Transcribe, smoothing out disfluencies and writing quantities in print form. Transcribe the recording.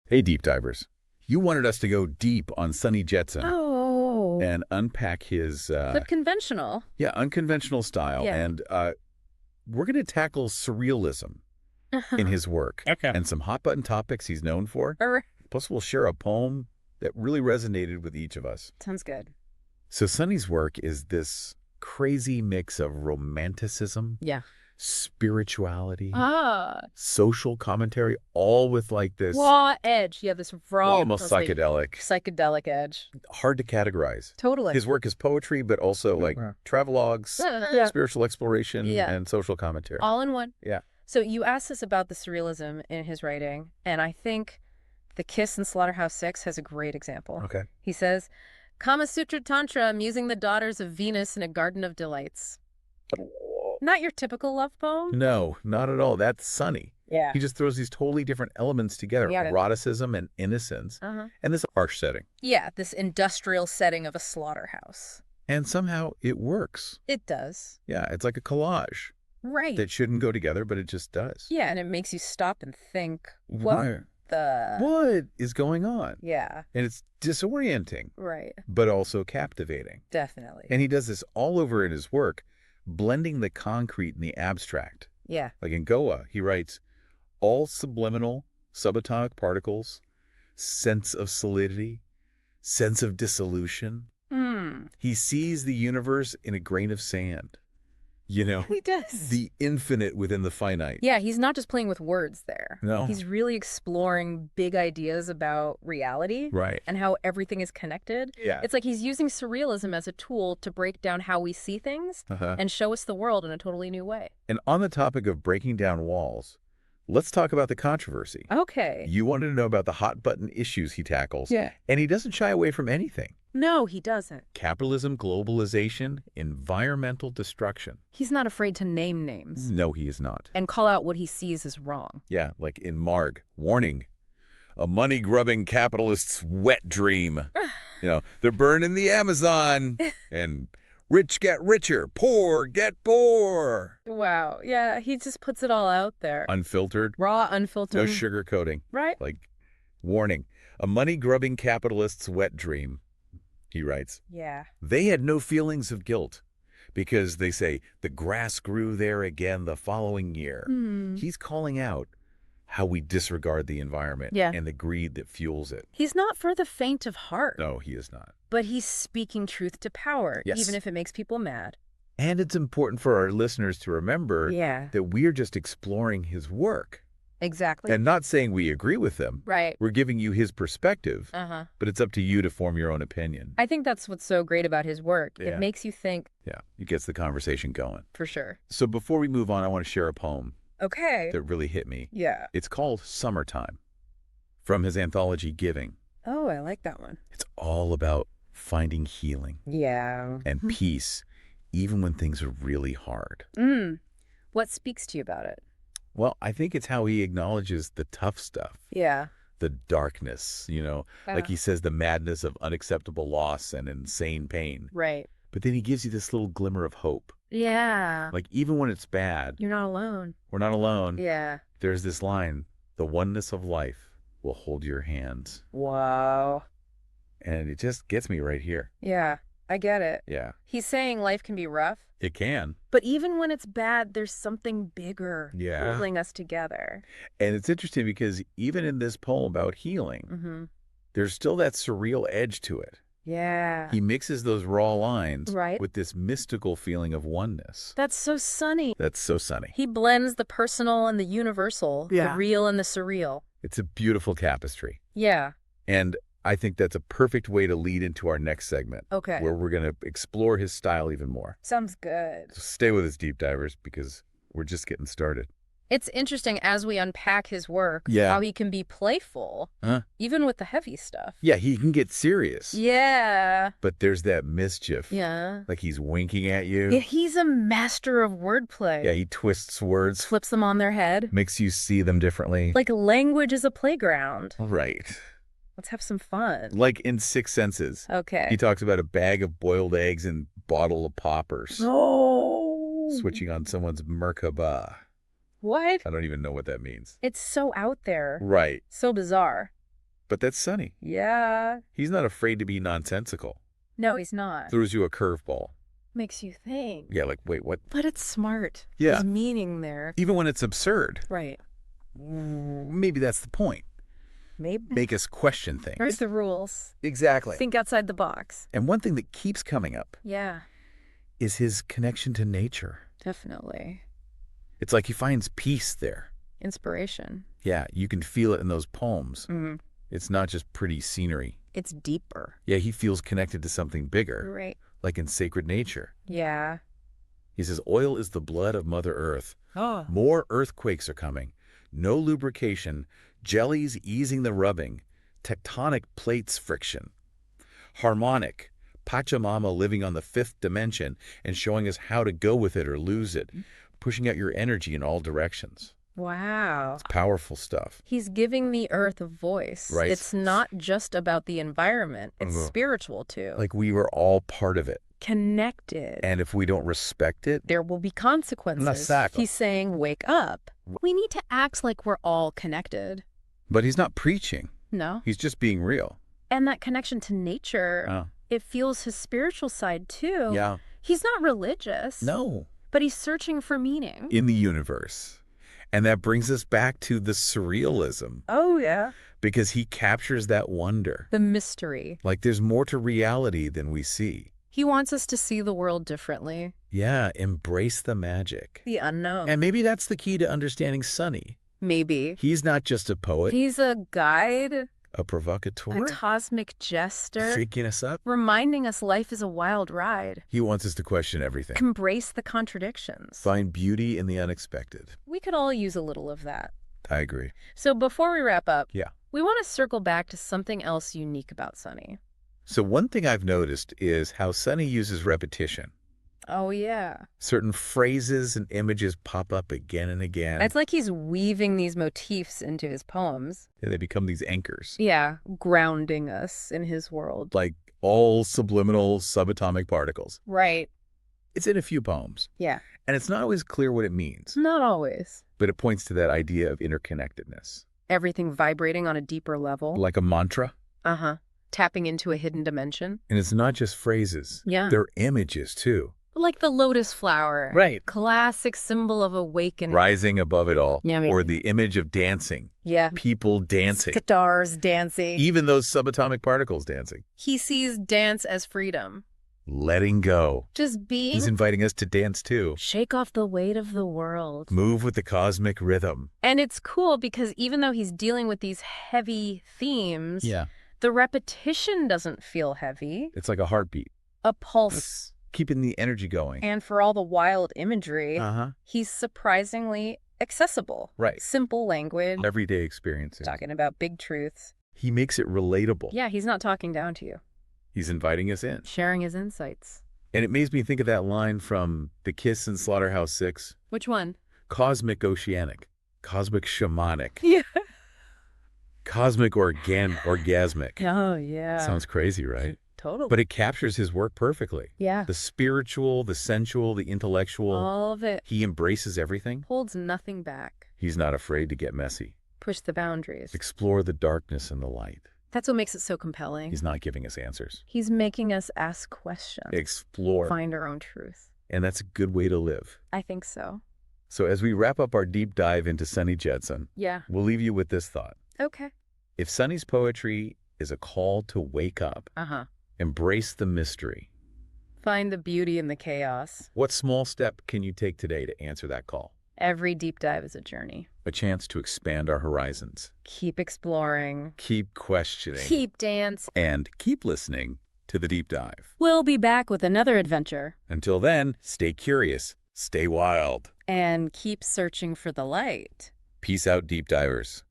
Hey, deep divers. You wanted us to go deep on Sunny Jetsun Oh, and unpack his, unconventional. yeah, unconventional style. Yeah. And we're going to tackle surrealism in his work Okay. and some hot button topics he's known for. Or- Plus, we'll share a poem that really resonated with each of us. Sounds good. So Sunny's work is this crazy mix of romanticism, Yeah. spirituality, Ah, social commentary, all with like this raw edge. Yeah, this raw, almost psychedelic, psychedelic edge. hard to categorize. Totally. His work is poetry, but also like Wow. travelogues, Yeah. spiritual exploration, Yeah. and social commentary. All in one. Yeah. So you asked us about the surrealism in his writing, and I think The Kiss in Slaughterhouse 6 has a great example. Okay. He says, Kama Sutra Tantra amusing the daughters of Venus in a garden of delights. Not your typical love poem. No, not at all. That's Sunny. Yeah. He just throws these totally different elements together, Yeah. eroticism and innocence, Uh-huh. and this harsh setting. Yeah, this industrial setting of a slaughterhouse. And somehow it works. It does. Yeah, it's like a collage Right. that shouldn't go together, but it just does. Yeah, and it makes you stop and think, Why- what is going on? Yeah, And it's disorienting, right. but also captivating. Definitely. And he does this all over in his work, blending the concrete and the abstract. Yeah. Like in Goa, he writes, all subliminal, subatomic particles, sense of solidity, sense of dissolution. Hmm. He sees the universe in a grain of sand. You know, He does. the infinite within the finite. Yeah, he's not just playing with words there. No. He's really exploring big ideas about reality Right. and how everything is connected. Yeah. It's like he's using surrealism as a tool to break down how we see things Uh-huh. and show us the world in a totally new way. And on the topic of breaking down walls, let's talk about the controversy. Okay. You wanted to know about the hot button issues he tackles. Yeah. And he doesn't shy away from anything. No, he doesn't. Capitalism, globalization, environmental destruction. He's not afraid to name names No, he is not. and call out what he sees as wrong. Yeah, like in Marg, warning, a money-grubbing capitalist's wet dream. They're burning the Amazon, and rich get richer, poor get poor. Wow. Yeah, he just puts it all out there. Unfiltered, Raw, no unfiltered. sugarcoating. Right? Like, warning, a money-grubbing capitalist's wet dream, he writes. Yeah. They had no feelings of guilt because they say the grass grew there again the following year. Hmm. He's calling out how we disregard the environment Yeah. and the greed that fuels it. He's not for the faint of heart. No, he is not. But he's speaking truth to power, Yes. even if it makes people mad. And it's important for our listeners to remember Yeah. that we're just exploring his work Exactly. and not saying we agree with him. Right. We're giving you his perspective, Uh-huh. but it's up to you to form your own opinion. I think that's what's so great about his work. Yeah. It makes you think, Yeah, it gets the conversation going. for sure. So before we move on, I want to share a poem Okay. that really hit me. Yeah. It's called Summertime, from his anthology Giving. Oh, I like that one. It's all about finding healing Yeah. and peace, even when things are really hard. What speaks to you about it? Well, I think it's how he acknowledges the tough stuff, Yeah. the darkness, like he says the madness of unacceptable loss and insane pain. Right. But then he gives you this little glimmer of hope. Yeah. Like even when it's bad, You're not alone. we're not alone. Yeah. There's this line, the oneness of life will hold your hands. Wow. And it just gets me right here. Yeah. I get it. Yeah, He's saying life can be rough, it can. but even when it's bad, there's something bigger Yeah. holding us together. And it's interesting because even in this poem about healing, Mm-hmm. there's still that surreal edge to it. Yeah. He mixes those raw lines Right. with this mystical feeling of oneness. That's so Sunny. That's so Sunny. He blends the personal and the universal, Yeah. the real and the surreal. It's a beautiful tapestry. Yeah. And I think that's a perfect way to lead into our next segment, Okay. where we're going to explore his style even more. Sounds good. So stay with us, deep divers, because we're just getting started. It's interesting as we unpack his work, Yeah. how he can be playful, Huh? even with the heavy stuff. Yeah, he can get serious, Yeah. but there's that mischief. Yeah. Like he's winking at you. Yeah, he's a master of wordplay. Yeah, he twists words, Flips them on their head. makes you see them differently. Like language is a playground. Right. Let's have some fun. Like in Six Senses. Okay. He talks about a bag of boiled eggs and bottle of poppers. Oh. Switching on someone's Merkaba. What? I don't even know what that means. It's so out there. Right. So bizarre. But that's Sunny. Yeah. He's not afraid to be nonsensical. No, he's not. Throws you a curveball. Makes you think. Yeah, like, wait, what? But it's smart. Yeah. There's meaning there. Even when it's absurd. Right. Maybe that's the point. Maybe. Make us question things. There's the rules. Exactly. Think outside the box. And one thing that keeps coming up Yeah. is his connection to nature. Definitely. It's like he finds peace there. Inspiration. Yeah, you can feel it in those poems. Mm-hmm. It's not just pretty scenery. It's deeper. Yeah, he feels connected to something bigger, Right. like in sacred nature. Yeah. He says, oil is the blood of Mother Earth. Oh. More earthquakes are coming. No lubrication. Jellies easing the rubbing. Tectonic plates friction. Harmonic. Pachamama living on the fifth dimension and showing us how to go with it or lose it. Pushing out your energy in all directions. Wow. Powerful stuff. He's giving the earth a voice. Right. It's not just about the environment. It's spiritual, too. Like we were all part of it. Connected. And if we don't respect it, there will be consequences. Nasako. He's saying, wake up. We need to act like we're all connected. but he's not preaching. No. He's just being real. And that connection to nature, it feels his spiritual side, too. Yeah. He's not religious. No. But he's searching for meaning. In the universe. And that brings us back to the surrealism. Oh, yeah. Because he captures that wonder. The mystery. Like there's more to reality than we see. He wants us to see the world differently. Yeah, embrace the magic. The unknown. And maybe that's the key to understanding Sunny. Maybe. He's not just a poet. He's a guide. A provocateur. A cosmic jester. Freaking us up. Reminding us life is a wild ride. He wants us to question everything. Embrace the contradictions. Find beauty in the unexpected. We could all use a little of that. I agree. So before we wrap up, Yeah. we want to circle back to something else unique about Sunny. So one thing I've noticed is how Sunny uses repetition. Oh, yeah. Certain phrases and images pop up again and again. It's like he's weaving these motifs into his poems. And they become these anchors. Yeah, grounding us in his world. Like all subliminal subatomic particles. Right. It's in a few poems. Yeah. And it's not always clear what it means. Not always. But it points to that idea of interconnectedness. Everything vibrating on a deeper level. Like a mantra. Uh-huh. Tapping into a hidden dimension. And it's not just phrases. Yeah. They're images, too. Like the lotus flower. Right. Classic symbol of awakening. Rising above it all. Yeah, or the image of dancing. Yeah. People dancing. Guitars dancing. Even those subatomic particles dancing. He sees dance as freedom. Letting go. Just being. He's inviting us to dance, too. Shake off the weight of the world. Move with the cosmic rhythm. And it's cool because even though he's dealing with these heavy themes, Yeah. the repetition doesn't feel heavy. It's like a heartbeat. A pulse. Keeping the energy going. And for all the wild imagery, Uh-huh. he's surprisingly accessible. Right. Simple language. Everyday experiences. Talking about big truths. He makes it relatable. Yeah, he's not talking down to you. He's inviting us in. Sharing his insights. And it makes me think of that line from The Kiss in Slaughterhouse 6. Which one? Cosmic oceanic. Cosmic shamanic. Yeah. Cosmic orgasmic. Oh, yeah. Sounds crazy, right? Totally. But it captures his work perfectly. Yeah. The spiritual, the sensual, the intellectual. All of it. He embraces everything. Holds nothing back. He's not afraid to get messy. Push the boundaries. Explore the darkness and the light. That's what makes it so compelling. He's not giving us answers. He's making us ask questions. Explore. Find our own truth. And that's a good way to live. I think so. So as we wrap up our deep dive into Sunny Jetsun, Yeah. we'll leave you with this thought. Okay. If Sunny's poetry is a call to wake up, Uh-huh. embrace the mystery, Find the beauty in the chaos. what small step can you take today to answer that call? Every deep dive is a journey. A chance to expand our horizons, Keep exploring. keep questioning, Keep dancing. and keep listening to The Deep Dive. We'll be back with another adventure. Until then, stay curious, stay wild. And keep searching for the light. Peace out, deep divers.